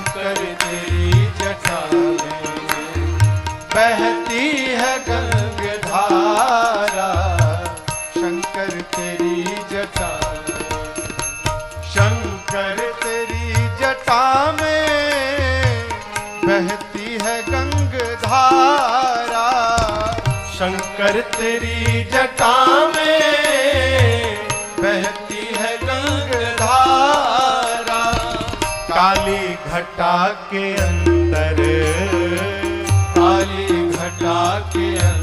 शंकर तेरी जटा में बहती है गंगाधारा, शंकर तेरी जटा में, शंकर तेरी जटा में बहती है गंगाधारा, शंकर तेरी जटा में बहती है गंगाधारा। काली घटा के अंदर, काली घटा के अंदर